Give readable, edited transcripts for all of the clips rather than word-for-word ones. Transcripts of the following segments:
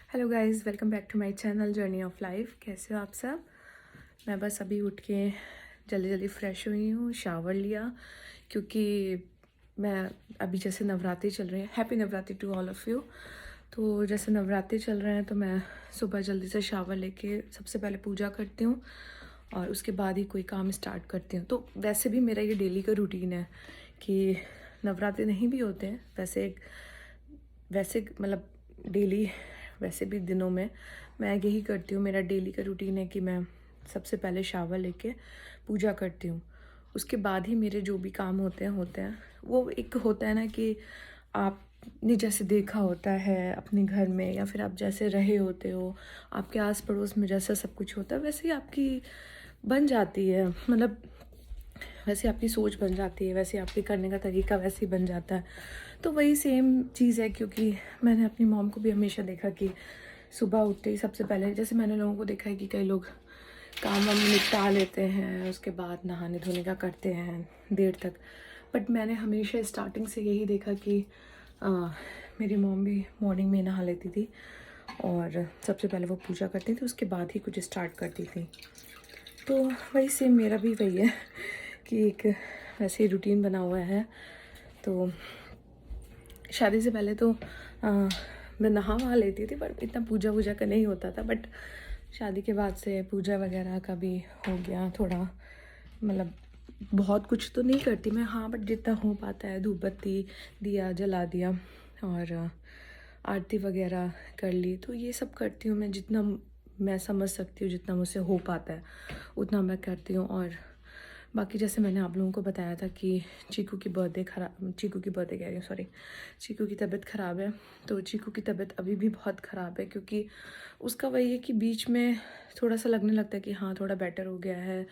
Hello guys, welcome back to my channel journey of life. कैसे हो आप सब? मैं बस अभी उठ के जल्दी जल्दी फ्रेश हुई हूँ, शावर लिया, क्योंकि मैं अभी जैसे नवरात्रि चल रही है, happy Navratri to all of you. तो जैसे नवरात्रि चल रहे हैं तो मैं सुबह जल्दी से शावर लेके सबसे पहले पूजा करती हूँ और उसके बाद ही कोई काम स्टार्ट करती हूँ। तो वैसे भी मेरा ये डेली का रूटीन है कि नवरात्रि नहीं भी होते हैं, वैसे मतलब डेली वैसे भी दिनों में मैं यही करती हूँ। मेरा डेली का रूटीन है कि मैं सबसे पहले शावर लेके पूजा करती हूँ, उसके बाद ही मेरे जो भी काम होते हैं। वो एक होता है ना कि आपने जैसे देखा होता है अपने घर में, या फिर आप जैसे रहे होते हो, आपके आस पड़ोस में जैसा सब कुछ होता है वैसे ही आपकी बन जाती है। मतलब वैसे आपकी सोच बन जाती है, वैसे आपके करने का तरीका वैसे ही बन जाता है। तो वही सेम चीज़ है, क्योंकि मैंने अपनी मॉम को भी हमेशा देखा कि सुबह उठते ही सबसे पहले, जैसे मैंने लोगों को देखा है कि कई लोग काम वाम निपटा लेते हैं, उसके बाद नहाने धोने का करते हैं देर तक, बट मैंने हमेशा स्टार्टिंग से यही देखा कि अ, मेरी मॉम भी मॉर्निंग में नहा लेती थी और सबसे पहले वो पूजा करती थी, उसके बाद ही कुछ स्टार्ट करती थी। तो वही सेम मेरा भी वही है कि एक वैसे ही रूटीन बना हुआ है। तो शादी से पहले तो मैं नहा वहा लेती थी, पर इतना पूजा वूजा का नहीं होता था। बट शादी के बाद से पूजा वगैरह का भी हो गया थोड़ा। मतलब बहुत कुछ तो नहीं करती मैं, हाँ, बट जितना हो पाता है धूप बत्ती दिया जला दिया और आरती वगैरह कर ली। तो ये सब करती हूँ मैं, जितना मैं समझ सकती हूँ, जितना मुझसे हो पाता है उतना मैं करती हूँ। और बाकी जैसे मैंने आप लोगों को बताया था कि चीकू की बर्थडे कह रही हूँ, सॉरी, चीकू की तबीयत ख़राब है। तो चीकू की तबीयत अभी भी बहुत ख़राब है, क्योंकि उसका वही है कि बीच में थोड़ा सा लगने लगता है कि हाँ थोड़ा बेटर हो गया है,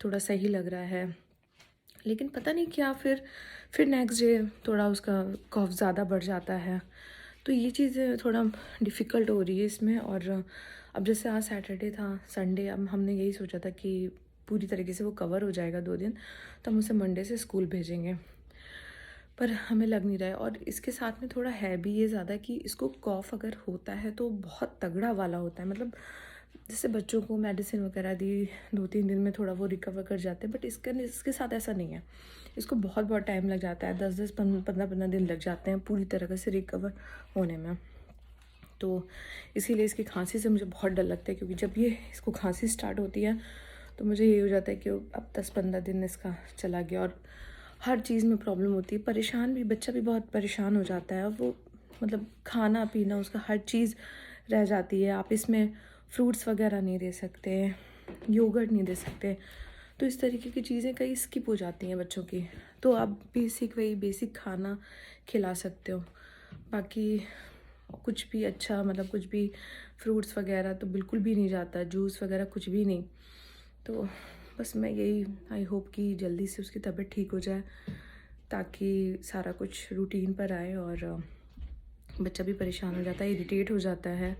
थोड़ा सही लग रहा है, लेकिन पता नहीं क्या फिर नेक्स्ट डे थोड़ा उसका कफ ज़्यादा बढ़ जाता है। तो ये चीज़ें थोड़ा डिफ़िकल्ट हो रही है इसमें। और अब जैसे आज सैटरडे था, संडे, अब हमने यही सोचा था कि पूरी तरीके से वो कवर हो जाएगा 2 दिन, तो हम उसे मंडे से स्कूल भेजेंगे, पर हमें लग नहीं रहा है। और इसके साथ में थोड़ा है भी ये ज़्यादा कि इसको कॉफ़ अगर होता है तो बहुत तगड़ा वाला होता है। मतलब जैसे बच्चों को मेडिसिन वगैरह दी, 2-3 दिन में थोड़ा वो रिकवर कर जाते हैं, बट इसके साथ ऐसा नहीं है। इसको बहुत बहुत टाइम लग जाता है, 10-10 15-15 दिन लग जाते हैं पूरी तरह से रिकवर होने में। तो इसीलिए इसकी खांसी से मुझे बहुत डर लगता है, क्योंकि जब ये इसको खांसी स्टार्ट होती है तो मुझे ये हो जाता है कि अब 10-15 दिन इसका चला गया। और हर चीज़ में प्रॉब्लम होती है, परेशान भी, बच्चा भी बहुत परेशान हो जाता है। और वो मतलब खाना पीना उसका हर चीज़ रह जाती है। आप इसमें फ्रूट्स वगैरह नहीं दे सकते, योगर्ट नहीं दे सकते, तो इस तरीके की चीज़ें कई स्किप हो जाती हैं बच्चों की। तो आप बेसिक खाना खिला सकते हो। बाकी कुछ भी अच्छा, मतलब कुछ भी फ्रूट्स वगैरह तो बिल्कुल भी नहीं जाता, जूस वगैरह कुछ भी नहीं। तो बस मैं यही आई होप कि जल्दी से उसकी तबीयत ठीक हो जाए, ताकि सारा कुछ रूटीन पर आए। और बच्चा भी परेशान हो जाता है, इरिटेट हो जाता है।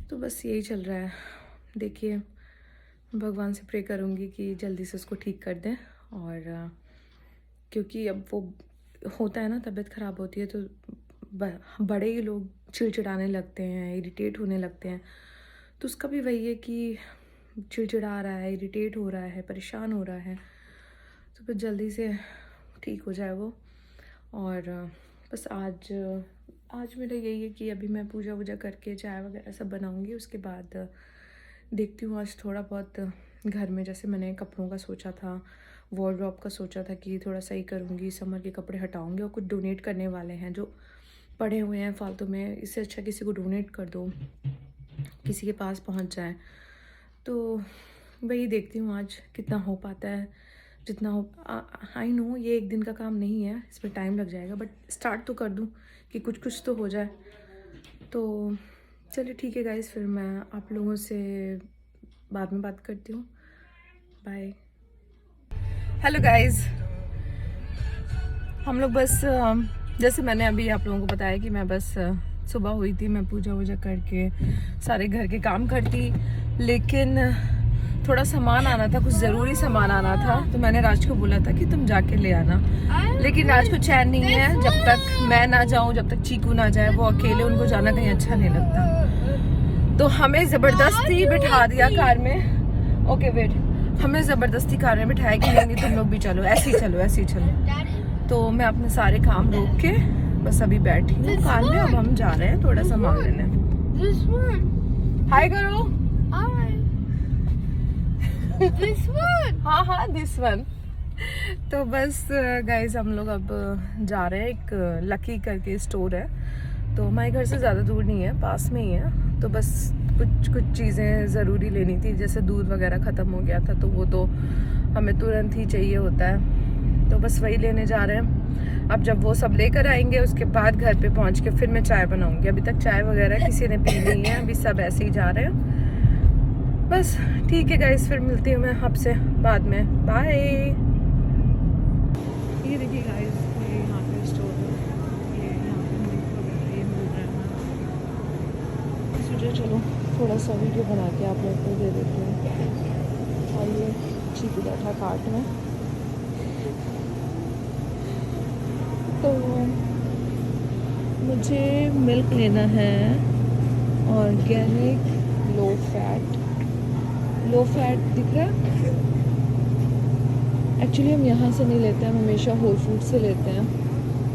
तो बस यही चल रहा है। देखिए, भगवान से प्रे करूँगी कि जल्दी से उसको ठीक कर दें। और क्योंकि अब वो होता है ना, तबीयत ख़राब होती है तो बड़े ही लोग चिड़चिड़ाने लगते हैं, इरिटेट होने लगते हैं। तो उसका भी वही है कि चिड़चिड़ा रहा है, इरिटेट हो रहा है, परेशान हो रहा है। तो बस जल्दी से ठीक हो जाए वो। और बस आज मेरा यही है कि अभी मैं पूजा वूजा करके चाय वगैरह सब बनाऊंगी, उसके बाद देखती हूँ। आज थोड़ा बहुत घर में, जैसे मैंने कपड़ों का सोचा था, वॉर्डरोब का सोचा था कि थोड़ा सही करूँगी, समर के कपड़े हटाऊँगी और कुछ डोनेट करने वाले हैं जो पड़े हुए हैं फालतू में। इससे अच्छा किसी को डोनेट कर दो, किसी के पास पहुँच जाए। तो वही देखती हूँ आज कितना हो पाता है, जितना हो। आई नो ये एक दिन का काम नहीं है, इसमें टाइम लग जाएगा, बट स्टार्ट तो कर दूँ कि कुछ तो हो जाए। तो चलिए ठीक है गाइस, फिर मैं आप लोगों से बाद में बात करती हूँ। बाय। हेलो गाइस, हम लोग बस जैसे मैंने अभी आप लोगों को बताया कि मैं बस सुबह हुई थी, मैं पूजा वूजा करके सारे घर के काम करती, लेकिन थोड़ा सामान आना था, कुछ ज़रूरी सामान आना था, तो मैंने राज को बोला था कि तुम जाके ले आना, लेकिन राज को चैन नहीं है। जब तक मैं ना जाऊँ, जब तक चीकू ना जाए, वो अकेले उनको जाना कहीं अच्छा नहीं लगता। तो हमें ज़बरदस्ती बिठा दिया कार में। ओके वेट, हमें ज़बरदस्ती कार में बिठाया कि नहीं तुम लोग भी चलो, ऐसे ही चलो, ऐसे ही चलो। तो मैं अपने सारे काम रोक के बस अभी बैठी हूँ कार में। अब हम जा रहे हैं थोड़ा सा माल लेने। हाय करो। This one. हाँ हाँ दिस वन। तो बस गाइज हम लोग अब जा रहे हैं। एक लकी करके स्टोर है, तो हमारे घर से ज़्यादा दूर नहीं है, पास में ही है। तो बस कुछ चीज़ें ज़रूरी लेनी थी, जैसे दूध वगैरह ख़त्म हो गया था, तो वो तो हमें तुरंत ही चाहिए होता है। तो बस वही लेने जा रहे हैं। अब जब वो सब लेकर आएंगे उसके बाद घर पे पहुंच के फिर मैं चाय बनाऊंगी। अभी तक चाय वगैरह किसी ने पी नहीं है, अभी सब ऐसे ही जा रहे हैं। बस ठीक है गाइस, फिर मिलती हूँ मैं आपसे बाद में। बाय। ये देखिए गाइस, ये यहाँ पे स्टोर है, ये यहाँ पे मिल्क वगैरह ये मिल रहा है। सोचा चलो थोड़ा सा वीडियो बना के आप लोग को दे देती हूँ। और ये चीकू बैठा कार्ट में। तो मुझे मिल्क लेना है, ऑर्गेनिक लो फैट दिख रहा है। एक्चुअली हम यहाँ से नहीं लेते हैं, हम हमेशा होल फूड से लेते हैं,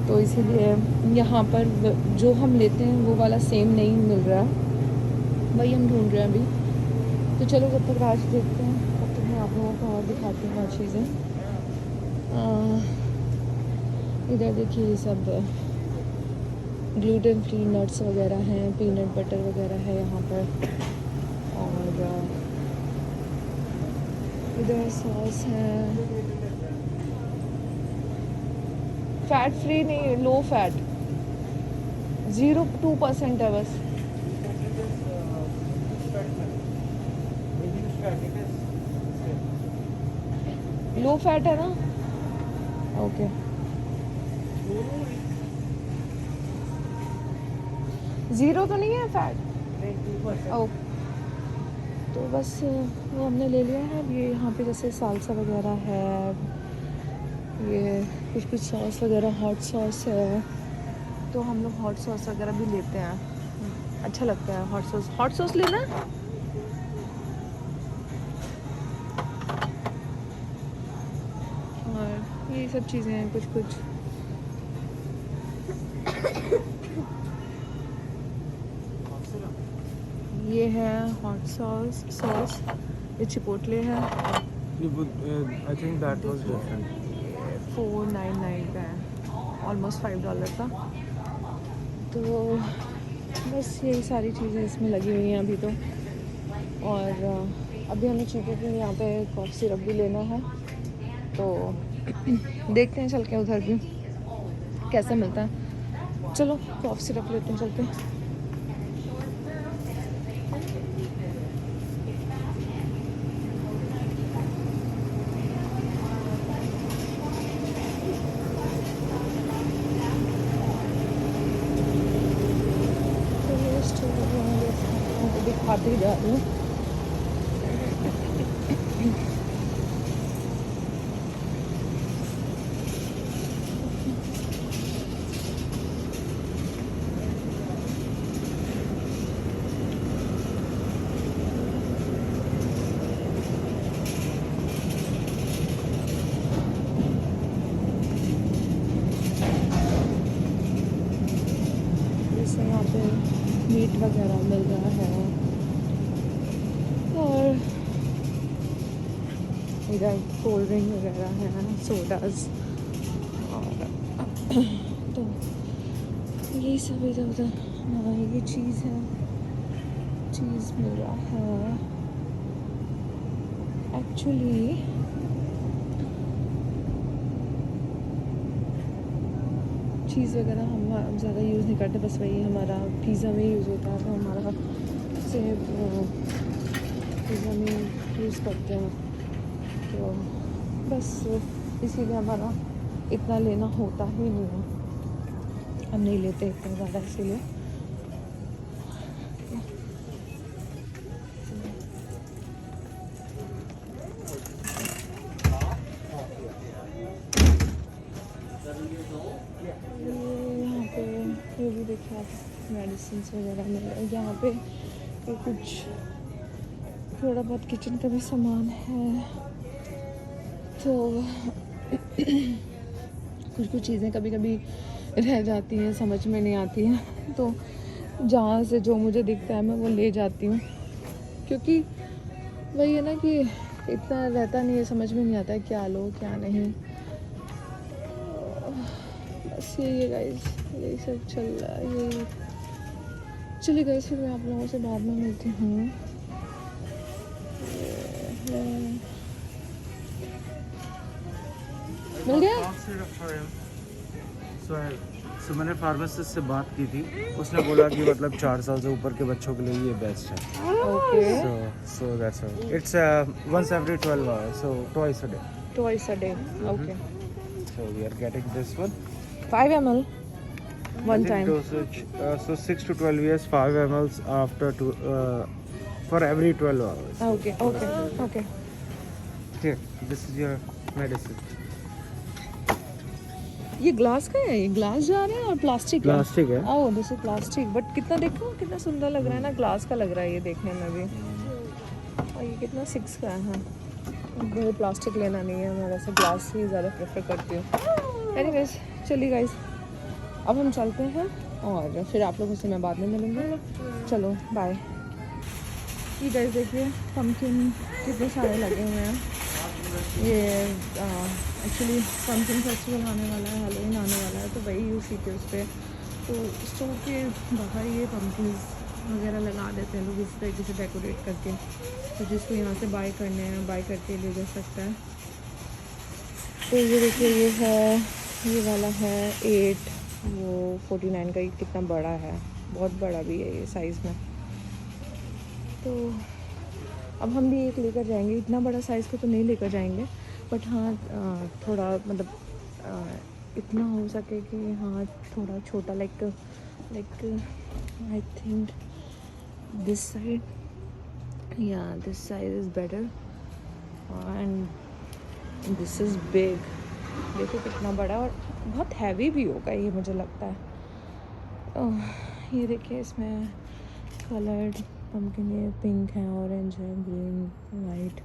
तो इसीलिए यहाँ पर जो हम लेते हैं वो वाला सेम नहीं मिल रहा, वही हम ढूंढ रहे हैं अभी। तो चलो जब तक राज देखते हैं तब तक मैं आप लोगों को और दिखाती हूँ और चीज़ें। इधर देखिए ये सब ग्लूटेन फ्री नट्स वगैरह हैं, पीनट बटर वगैरह है यहाँ पर। और इधर सॉस है, फैट फ्री नहीं, लो फैट, 0.2% है बस। लो फैट है ना? ओके। ज़ीरो तो नहीं है फैट? ओ, तो बस वो हमने ले लिया है। ये यहाँ पे जैसे सालसा वगैरह है, ये कुछ सॉस वगैरह, हॉट सॉस है, तो हम लोग हॉट सॉस वगैरह भी लेते हैं, अच्छा लगता है हॉट सॉस। हॉट सॉस लेना है? और ये सब चीज़ें हैं कुछ। ये है हॉट सॉस, ये चिपोटले है। I think that was different. 499 का है, ऑलमोस्ट $5 का। तो बस यही सारी चीज़ें इसमें लगी हुई हैं अभी तो। और अभी हमें चीकू के यहाँ पे कॉफ़ सिरप भी लेना है, तो देखते हैं चल के उधर भी कैसा मिलता है। चलो कॉफ़ सिरप लेते हैं चल के। दिखाते ही जा रही हूँ। जैसे यहाँ पे मीट वगैरह मिल रहा है, और इधर कोल्ड ड्रिंक वगैरह है, सोडास, और तो यही सब इधर उधर। ये चीज़ मिल रहा है। एक्चुअली चीज़ वगैरह हम ज़्यादा यूज़ नहीं करते, बस वही हमारा पिज़्ज़ा में यूज़ होता है, तो हमारा से पिज़्ज़ा में यूज़ करते हैं, तो बस इसीलिए हमारा इतना लेना होता ही नहीं है, हम नहीं लेते इतना ज़्यादा इसीलिए। मेडिसिन वगैरह मिल रहा है यहाँ पे। और कुछ थोड़ा बहुत किचन का भी सामान है। तो कुछ कुछ चीज़ें कभी कभी रह जाती हैं, समझ में नहीं आती हैं, तो जहाँ से जो मुझे दिखता है मैं वो ले जाती हूँ, क्योंकि वही है ना कि इतना रहता नहीं है, समझ में नहीं आता है क्या लो क्या नहीं। बस यही है गाइस, यही सब चल रहा है। यही चलिए गाइस, फिर मैं आप लोगों से बाद में मिलती हूँ। मिल गया? सो मैंने फार्मासिस्ट से बात की थी, उसने बोला कि मतलब 4 साल से ऊपर के बच्चों के लिए ये बेस्ट है। Okay, So that's all. It's once every 12 hours, so twice a day. twice a day. Okay. So we are getting this one. 5 ml I one think time. dosage, so 6 to 12 years, 5 mls after for every 12 hours. Okay, okay, okay. Here, this is your medicine. ये glass का है, ये glass जा रहा है और plastic है। Plastic है। ओह, दिस इज प्लास्टिक, बट कितना देखो कितना सुंदर लग रहा है ना, ग्लास का लग रहा है ये देखने में भी। और ये कितना 6 का है। मुझे प्लास्टिक लेना नहीं है, मैं वैसे ग्लास ही ज़्यादा प्रेफर करती हूँ। एनीवेज, चलिए गाइस, अब हम चलते हैं और फिर आप लोगों से मैं बाद में मिलूँगी। चलो बाय। ये गाइस देखिए, पम्पकिन कितने सारे लगे हुए हैं। ये एक्चुअली पम्पकिन फेस्टिवल आने वाला है, हैलोवीन आने वाला है, तो वही यूज़ की थी उस पर। तो स्टोर के बाहर ये पम्पकिन वगैरह लगा देते हैं लोग इस तरीके से डेकोरेट करके, तो जिसको यहाँ से बाय करने हैं बाय करके ले जा सकता है। तो ये देखिए, ये है, ये वाला है 8, वो 49 का। ये कितना बड़ा है, बहुत बड़ा भी है ये साइज़ में। तो अब हम भी एक लेकर जाएंगे, इतना बड़ा साइज़ का तो नहीं लेकर जाएंगे, बट हाँ थोड़ा मतलब इतना हो सके कि हाँ थोड़ा छोटा, like I think this side, या this size is better and this is big. देखो कितना बड़ा, और बहुत हैवी भी होगा ये मुझे लगता है। ये देखिए, इसमें कलर्ड पम्पकिन, ये पिंक है, ऑरेंज है, ग्रीन, वाइट।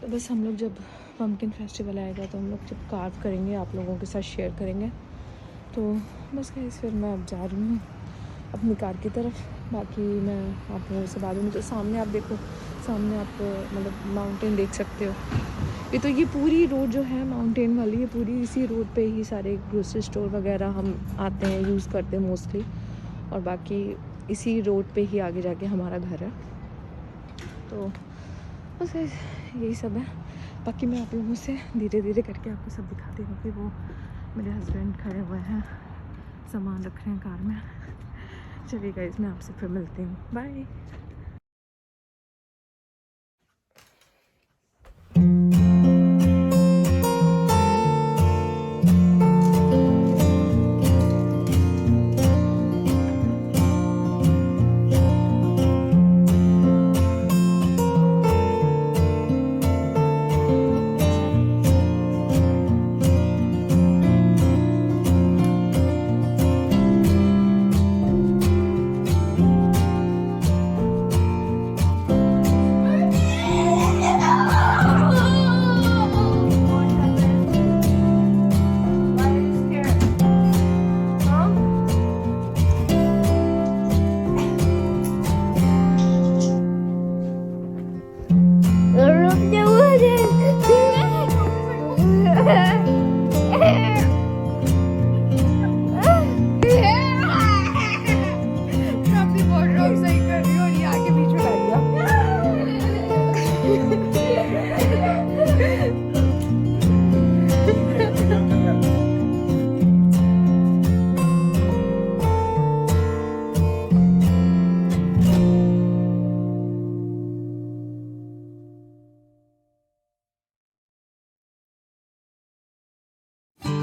तो बस हम लोग जब पम्पकिन फेस्टिवल आएगा तो हम लोग जब कार्व करेंगे आप लोगों के साथ शेयर करेंगे। तो बस गाइस, फिर मैं अब जा रही हूँ अपनी कार की तरफ। बाकी मैं आप लोगों से बाद में, तो सामने आप देखो, सामने आप मतलब माउंटेन देख सकते हो। ये पूरी रोड जो है माउंटेन वाली, ये पूरी इसी रोड पे ही सारे ग्रोसरी स्टोर वगैरह हम आते हैं, यूज़ करते हैं मोस्टली, और बाकी इसी रोड पे ही आगे जाके हमारा घर है। तो बस यही सब है। बाकी मैं आप लोगों से धीरे धीरे करके आपको सब दिखाती हूँ कि वो मेरे हस्बैंड खड़े हुए हैं, सामान रख रहे हैं कार में। चलिए गाइस, मैं आपसे फिर मिलती हूँ, बाय।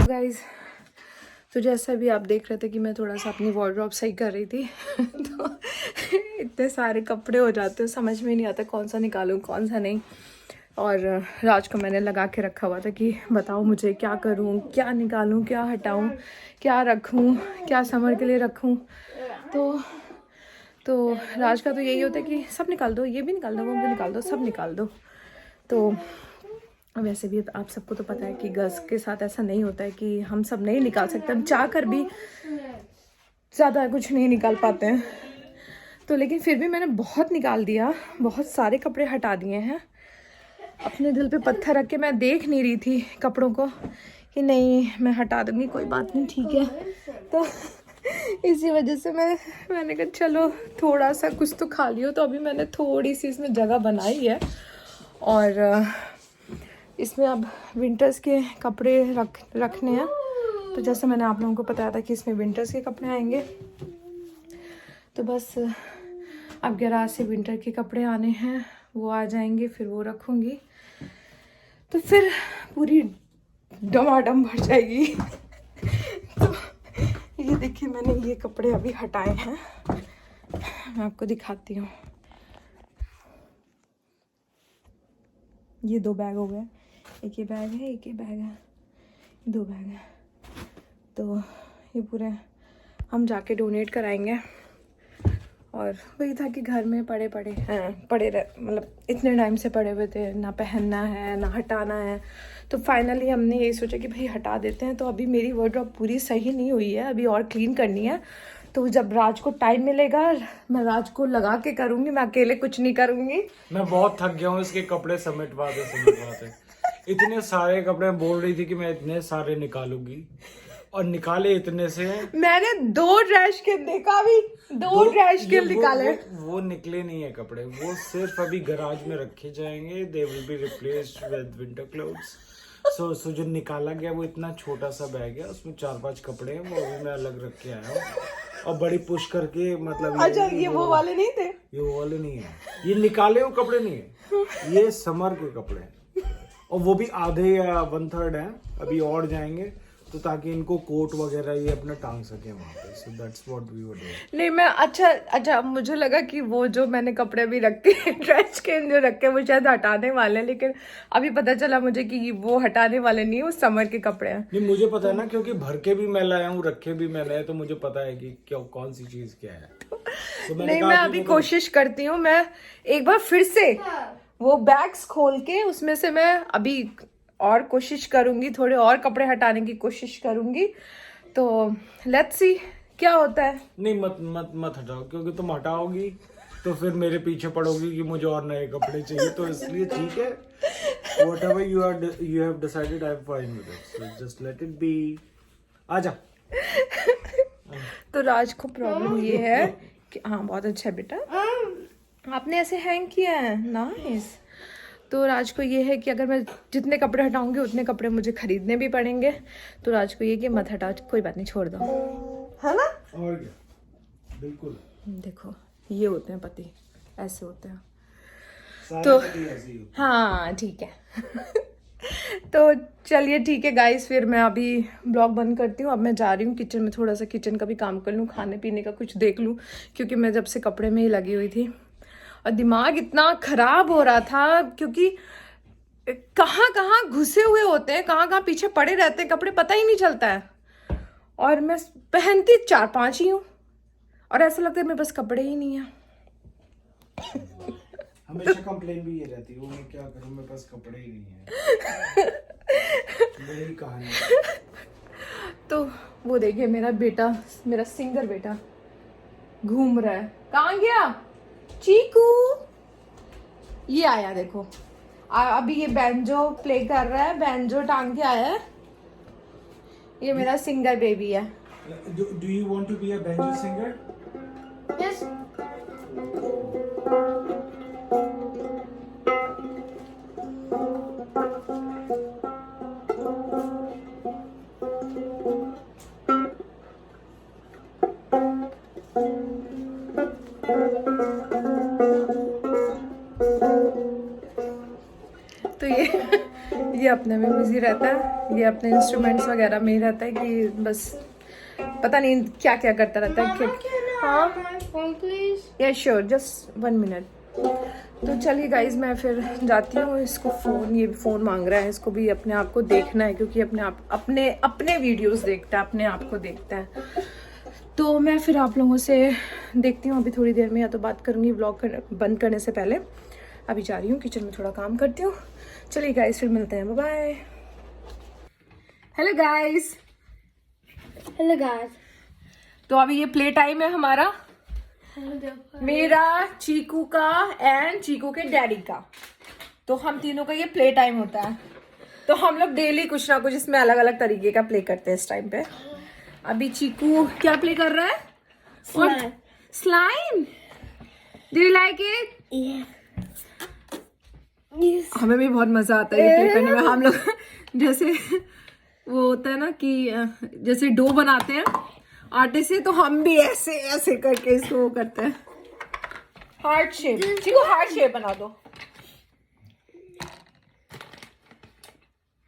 गाइस, तो जैसा भी आप देख रहे थे कि मैं थोड़ा सा अपनी वार्डरोब सही कर रही थी तो इतने सारे कपड़े हो जाते हैं, समझ में नहीं आता कौन सा निकालूं कौन सा नहीं। और राज को मैंने लगा के रखा हुआ था कि बताओ मुझे क्या करूं, क्या निकालूं, क्या हटाऊं, क्या रखूं, क्या समर के लिए रखूं। तो राज का तो यही होता है कि सब निकाल दो, ये भी निकाल दो, वो भी निकाल दो, सब निकाल दो। तो वैसे भी आप सबको तो पता है कि गर्ल्स के साथ ऐसा नहीं होता है कि हम सब नहीं निकाल सकते, हम चाह कर भी ज़्यादा कुछ नहीं निकाल पाते हैं। तो लेकिन फिर भी मैंने बहुत निकाल दिया, बहुत सारे कपड़े हटा दिए हैं। अपने दिल पे पत्थर रख के मैं देख नहीं रही थी कपड़ों को कि नहीं मैं हटा दूँगी, कोई बात नहीं, ठीक है। तो इसी वजह से मैंने कहा चलो थोड़ा सा कुछ तो खा लियो। तो अभी मैंने थोड़ी सी इसमें जगह बनाई है और इसमें अब विंटर्स के कपड़े रखने हैं। तो जैसे मैंने आप लोगों को बताया था कि इसमें विंटर्स के कपड़े आएंगे, तो बस अब गैराज से विंटर के कपड़े आने हैं, वो आ जाएंगे, फिर वो रखूँगी तो फिर पूरी डमाडम भर जाएगी। तो ये देखिए मैंने ये कपड़े अभी हटाए हैं, मैं आपको दिखाती हूँ। ये 2 बैग हो गए, एक ये बैग है, एक ये बैग है, 2 बैग है। तो ये पूरे हम जाके डोनेट कराएंगे। और वही था कि घर में पड़े मतलब इतने टाइम से पड़े हुए थे, ना पहनना है ना हटाना है। तो फाइनली हमने यही सोचा कि भाई हटा देते हैं। तो अभी मेरी वार्डरोब पूरी सही नहीं हुई है, अभी और क्लीन करनी है। तो जब राज को टाइम मिलेगा मैं राज को लगा के करूँगी, मैं अकेले कुछ नहीं करूँगी। मैं बहुत थक गया हूँ इसके कपड़े समेटवाते। इतने सारे कपड़े, बोल रही थी कि मैं इतने सारे निकालूंगी और निकाले इतने से। मैंने 2 ट्रैश कैन देखा, भी 2 ट्रैश कैन निकाले। वो निकले नहीं है कपड़े, वो सिर्फ अभी गैराज में रखे जाएंगे। They will be replaced with winter clothes. So जो निकाला गया वो इतना छोटा सा बैग है, उसमें 4-5 कपड़े हैं, वो भी मैं अलग रख के आया हूँ और बड़ी पुश करके, मतलब अच्छा ये वो वाले नहीं थे, ये वो वाले नहीं है, ये निकाले हुए कपड़े नहीं है, ये समर के कपड़े हैं और वो भी आधे या 1/3 हैं, अभी और जाएंगे तो ताकि इनको कोट वगैरह ये अपना टांग सके वहाँ पे। So that's what we were doing. नहीं मैं अच्छा मुझे लगा कि वो जो मैंने कपड़े भी रखे ट्रैश कैन जो रखे वो शायद हटाने वाले हैं, लेकिन अभी पता चला मुझे कि वो हटाने वाले नहीं है, वो समर के कपड़े हैं। नहीं मुझे पता है ना, क्योंकि भर के भी मैं लाया हूँ, रखे भी मैंने है, तो मुझे पता है कि क्या कौन सी चीज क्या है। तो नहीं मैं अभी कोशिश करती हूँ, मैं एक बार फिर से वो बैग्स खोल के उसमें से मैं अभी और कोशिश करूंगी, थोड़े और कपड़े हटाने की कोशिश करूंगी। तो लेट्स सी क्या होता है। नहीं मत हटाओ, क्योंकि तुम हटाओगी तो फिर मेरे पीछे पड़ोगी कि मुझे और नए कपड़े चाहिए। तो इसलिए ठीक है, whatever you have decided, I'm fine with it. So just let it be. आजा। तो राज को प्रॉब्लम ये है कि हाँ बहुत अच्छा बेटा, आपने ऐसे हैंग किया है, नाइस। तो राज को ये है कि अगर मैं जितने कपड़े हटाऊंगी उतने कपड़े मुझे खरीदने भी पड़ेंगे। तो राज को ये कि मत हटाओ, कोई बात नहीं, छोड़ दो, है ना। और क्या, बिल्कुल। देखो ये होते हैं पति, ऐसे होते हैं। सारे तो पति ऐसे ही होते हैं। हाँ ठीक है। तो चलिए ठीक है गाइस, फिर मैं अभी ब्लॉग बंद करती हूँ। अब मैं जा रही हूँ किचन में, थोड़ा सा किचन का भी काम कर लूँ, खाने पीने का कुछ देख लूँ, क्योंकि मैं जब से कपड़े में ही लगी हुई थी और दिमाग इतना खराब हो रहा था, क्योंकि कहाँ कहाँ घुसे हुए होते हैं, कहाँ कहाँ पीछे पड़े रहते हैं कपड़े, पता ही नहीं चलता है। और मैं पहनती 4-5 ही हूँ और ऐसा लगता है मेरे पास कपड़े ही नहीं है। हमेशा कंप्लेन भी ये रहती है, वो मैं क्या करूं, मेरे पास कपड़े ही नहीं है। यही कहानी। तो वो देखिए मेरा बेटा, मेरा सिंगर बेटा घूम रहा है, कहाँ गया चीकू, ये आया देखो। अभी ये बैंजो प्ले कर रहा है, बैंजो टांग के आया है, ये मेरा सिंगर बेबी है। Do you want to be a banjo singer? Yes. तो ये अपने में बिजी रहता है, ये अपने इंस्ट्रूमेंट्स वगैरह में ही रहता है कि बस पता नहीं क्या क्या करता रहता है। Mama, can I have my phone, please? Yeah, sure, just 1 minute. तो चलिए गाइज, मैं फिर जाती हूँ। इसको ये फ़ोन मांग रहा है, इसको भी अपने आप को देखना है क्योंकि अपने वीडियोस देखता है, अपने आप को देखता है। तो मैं फिर आप लोगों से देखती हूँ अभी थोड़ी देर में, या तो बात करूँगी व्लॉग बंद करने से पहले। अभी जा रही हूँ किचन में, थोड़ा काम करती हूँ। चलिए गाइज, फिर मिलते हैं, bye. Hello guys. Hello guys. तो अभी ये प्ले टाइम है हमारा, मेरा, चीकू का एंड चीकू के डैडी का। तो हम तीनों का ये प्ले टाइम होता है। तो हम लोग डेली कुछ ना कुछ इसमें अलग अलग तरीके का प्ले करते हैं इस टाइम पे। अभी चीकू क्या प्ले कर रहा है? Slime. Slime. Do you like it? Yeah. Yes. हमें भी बहुत मजा आता है ये प्ले करने में। हम लोग जैसे वो होता है ना कि जैसे डो बनाते हैं आटे से, तो हम भी ऐसे ऐसे करके इसको वो करते हैं। Heart shape. Chiku heart shape बना दो।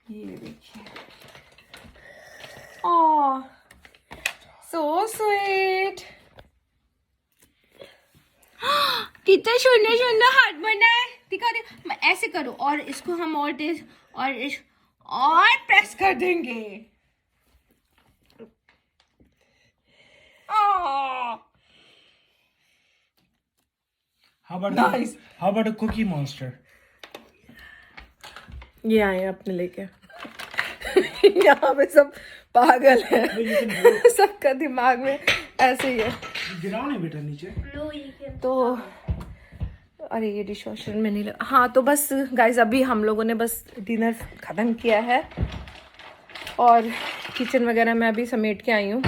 ये देखिए, ओह सो स्वीट। कितना सुंदर सुंदर हाथ बना है। दिखा दे, ऐसे करो और इसको हम और तेज और प्रेस कर देंगे। How about Nice. how about a Cookie Monster? ये आए अपने लेके। यहाँ पे सब पागल है। सबका दिमाग में ऐसे ही है। गिराओ नहीं बेटा नीचे। तो अरे ये डिश वॉशर में नहीं लगा। हाँ, तो बस गाइज, अभी हम लोगों ने बस डिनर ख़त्म किया है और किचन वगैरह मैं अभी समेट के आई हूँ।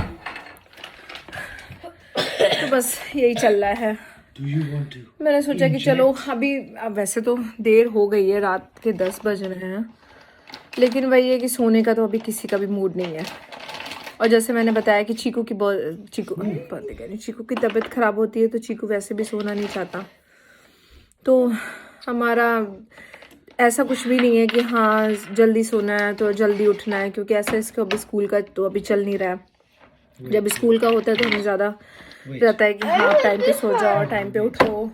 तो बस यही चल रहा है। Do you want to? मैंने सोचा कि चलो अभी, अब वैसे तो देर हो गई है, रात के 10 बज रहे हैं, लेकिन वही है कि सोने का तो अभी किसी का भी मूड नहीं है। और जैसे मैंने बताया कि चीकू की तबीयत ख़राब होती है, तो चीकू वैसे भी सोना नहीं चाहता। तो हमारा ऐसा कुछ भी नहीं है कि हाँ जल्दी सोना है तो जल्दी उठना है, क्योंकि ऐसा इसको अभी स्कूल का तो अभी चल नहीं रहा है। जब स्कूल का होता है तो हमें ज़्यादा रहता है कि हाँ टाइम पे सो जाओ, टाइम पे उठो।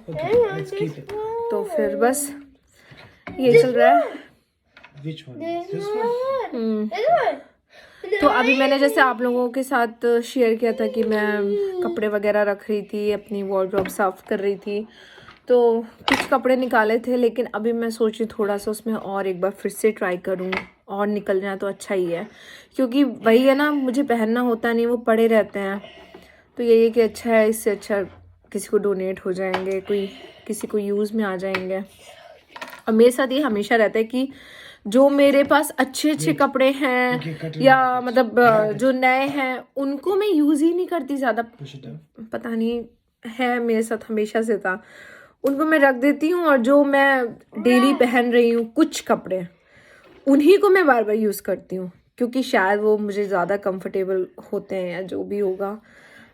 तो फिर बस ये चल रहा है। Which one? This one? तो अभी मैंने जैसे आप लोगों के साथ शेयर किया था कि मैं कपड़े वगैरह रख रही थी, अपनी वार्डरोब साफ कर रही थी, तो कुछ कपड़े निकाले थे, लेकिन अभी मैं सोची थोड़ा सा उसमें और एक बार फिर से ट्राई करूं, और निकल जाए तो अच्छा ही है, क्योंकि वही है ना, मुझे पहनना होता नहीं, वो पड़े रहते हैं। तो यही है कि अच्छा है, इससे अच्छा किसी को डोनेट हो जाएंगे, किसी को यूज़ में आ जाएंगे। और मेरे साथ ये हमेशा रहता है कि जो मेरे पास अच्छे अच्छे कपड़े हैं या मतलब जो नए हैं, उनको मैं यूज़ ही नहीं करती ज़्यादा। पता नहीं है, मेरे साथ हमेशा से था। उनको मैं रख देती हूँ, और जो मैं डेली पहन रही हूँ कुछ कपड़े, उन्हीं को मैं बार बार यूज़ करती हूँ, क्योंकि शायद वो मुझे ज़्यादा कंफर्टेबल होते हैं या जो भी होगा,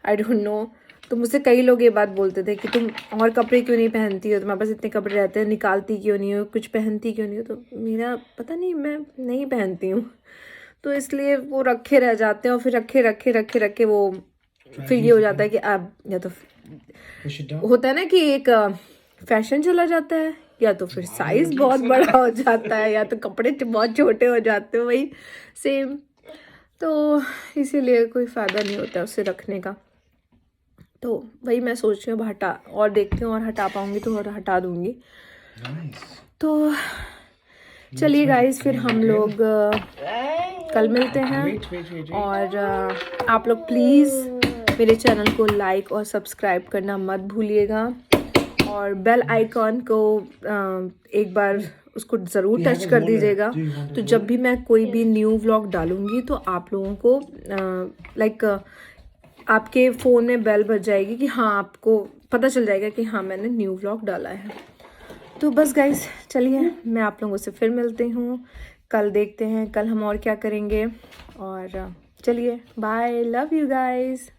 आई डोंट नो। तो मुझसे कई लोग ये बात बोलते थे कि तुम और कपड़े क्यों नहीं पहनती हो, तुम्हारे पास इतने कपड़े रहते हैं, निकालती क्यों नहीं हो, कुछ पहनती क्यों नहीं हो। तो मेरा पता नहीं, मैं नहीं पहनती हूँ, तो इसलिए वो रखे रह जाते हैं, और फिर रखे वो फिर ये हो जाता है कि अब या तो होता है ना कि एक फैशन चला जाता है, या तो फिर साइज बहुत बड़ा हो जाता है, या तो कपड़े बहुत छोटे हो जाते हैं, वही सेम। तो इसीलिए कोई फ़ायदा नहीं होता उसे रखने का। तो वही मैं सोच रही हूँ, अब हटा और देखती हूँ, और हटा पाऊँगी तो और हटा दूँगी। तो चलिए गाइस, फिर हम लोग कल मिलते हैं। और आप लोग प्लीज़ मेरे चैनल को लाइक और सब्सक्राइब करना मत भूलिएगा, और बेल आइकॉन को एक बार उसको ज़रूर टच कर दीजिएगा। तो जब भी मैं कोई भी न्यू व्लॉग डालूँगी तो आप लोगों को लाइक आपके फ़ोन में बेल बज जाएगी कि हाँ, आपको पता चल जाएगा कि हाँ मैंने न्यू व्लॉग डाला है। तो बस गाइस, चलिए मैं आप लोगों से फिर मिलती हूँ कल। देखते हैं कल हम और क्या करेंगे, और चलिए बाय, लव यू गाइस।